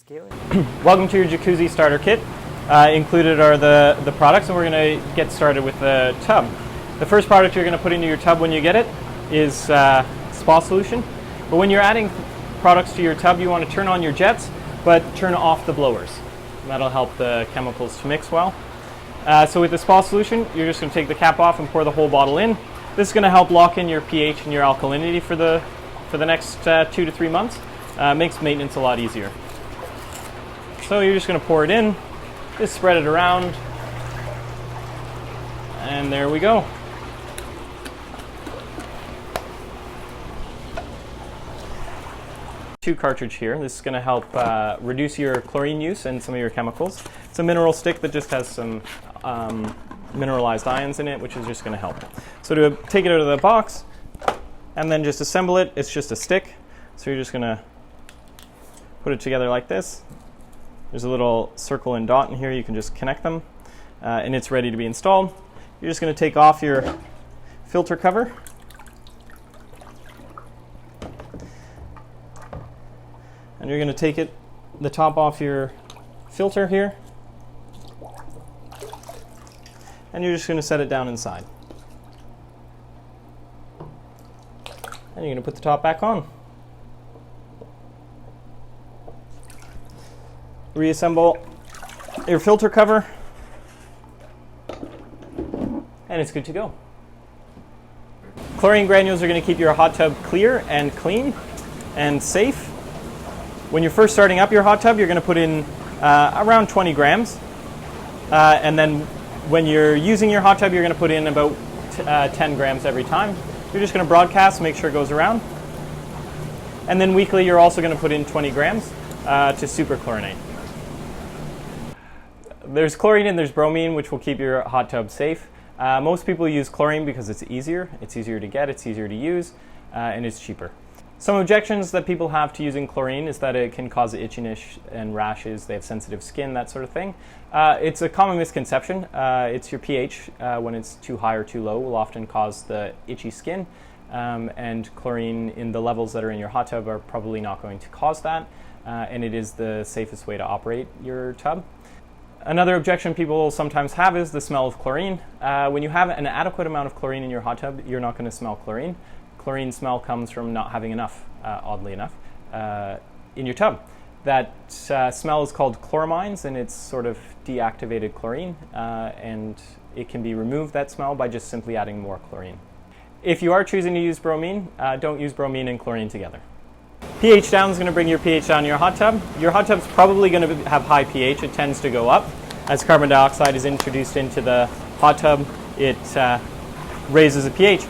Scaling. Welcome to your jacuzzi starter kit. Included are the products, and we're going to get started with the tub. The first product you're going to put into your tub when you get it is spa solution. But when you're adding products to your tub, you want to turn on your jets, but turn off the blowers. And that'll help the chemicals to mix well. So with the spa solution, you're just going to take the cap off and pour the whole bottle in. This is going to help lock in your pH and your alkalinity for the next 2 to 3 months. Makes maintenance a lot easier. So you're just going to pour it in, just spread it around, and there we go. Two cartridge here. This is going to help reduce your chlorine use and some of your chemicals. It's a mineral stick that just has some mineralized ions in it, which is just going to help. So to take it out of the box and then just assemble it, it's just a stick. So you're just going to put it together like this. There's a little circle and dot in here. You can just connect them, and it's ready to be installed. You're just going to take off your filter cover. And you're going to take the top off your filter here, and you're just going to set it down inside. And you're going to put the top back on. Reassemble your filter cover, and it's good to go. Chlorine granules are going to keep your hot tub clear and clean and safe. When you're first starting up your hot tub, you're going to put in around 20 grams. And then when you're using your hot tub, you're going to put in about 10 grams every time. You're just going to broadcast, make sure it goes around. And then weekly, you're also going to put in 20 grams to superchlorinate. There's chlorine and there's bromine, which will keep your hot tub safe. Most people use chlorine because it's easier. It's easier to get, it's easier to use, and it's cheaper. Some objections that people have to using chlorine is that it can cause itchiness and rashes. They have sensitive skin, that sort of thing. It's a common misconception. It's your pH, when it's too high or too low, will often cause the itchy skin. And chlorine in the levels that are in your hot tub are probably not going to cause that. And it is the safest way to operate your tub. Another objection people sometimes have is the smell of chlorine. When you have an adequate amount of chlorine in your hot tub, you're not going to smell chlorine. Chlorine smell comes from not having enough, oddly enough, in your tub. That smell is called chloramines, and it's sort of deactivated chlorine, and it can be removed, that smell, by just simply adding more chlorine. If you are choosing to use bromine, don't use bromine and chlorine together. pH down is going to bring your pH down in your hot tub. Your hot tub's probably going to have high pH. It tends to go up. As carbon dioxide is introduced into the hot tub, it raises the pH.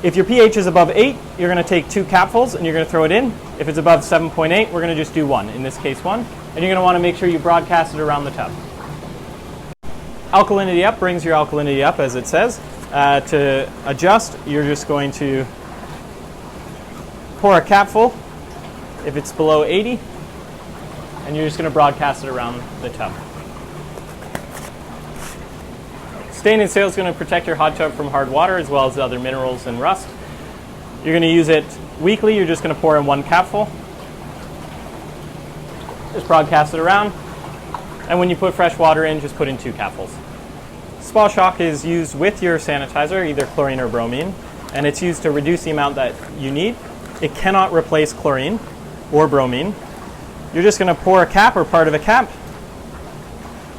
If your pH is above 8, you're going to take 2 capfuls and you're going to throw it in. If it's above 7.8, we're going to just do 1, in this case 1. And you're going to want to make sure you broadcast it around the tub. Alkalinity up brings your alkalinity up, as it says. To adjust, you're just going to pour a capful if it's below 80, and you're just going to broadcast it around the tub. Stain and sail is going to protect your hot tub from hard water as well as other minerals and rust. You're going to use it weekly. You're just going to pour in 1 capful. Just broadcast it around. And when you put fresh water in, just put in 2 capfuls. Spa Shock is used with your sanitizer, either chlorine or bromine, and it's used to reduce the amount that you need. It cannot replace chlorine or bromine. You're just going to pour a cap or part of a cap,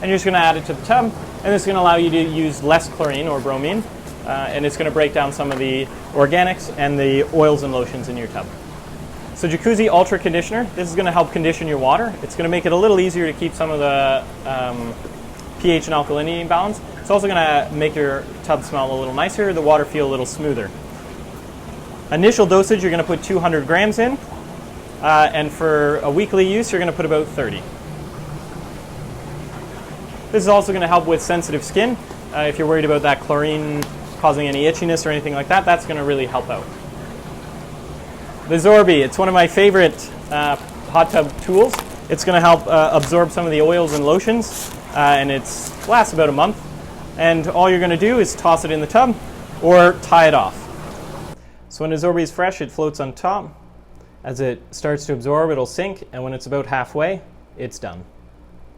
and you're just going to add it to the tub. And this is going to allow you to use less chlorine or bromine, and it's going to break down some of the organics and the oils and lotions in your tub. So Jacuzzi Ultra Conditioner, this is going to help condition your water. It's going to make it a little easier to keep some of the pH and alkalinity in balance. It's also going to make your tub smell a little nicer, the water feel a little smoother. Initial dosage, you're going to put 200 grams in, and for a weekly use, you're going to put about 30. This is also going to help with sensitive skin. If you're worried about that chlorine causing any itchiness or anything like that, that's going to really help out. The Zorby, it's one of my favorite hot tub tools. It's going to help absorb some of the oils and lotions, and it lasts about a month. And all you're going to do is toss it in the tub or tie it off. So when a Zorby is fresh, it floats on top. As it starts to absorb, it'll sink, and when it's about halfway, it's done.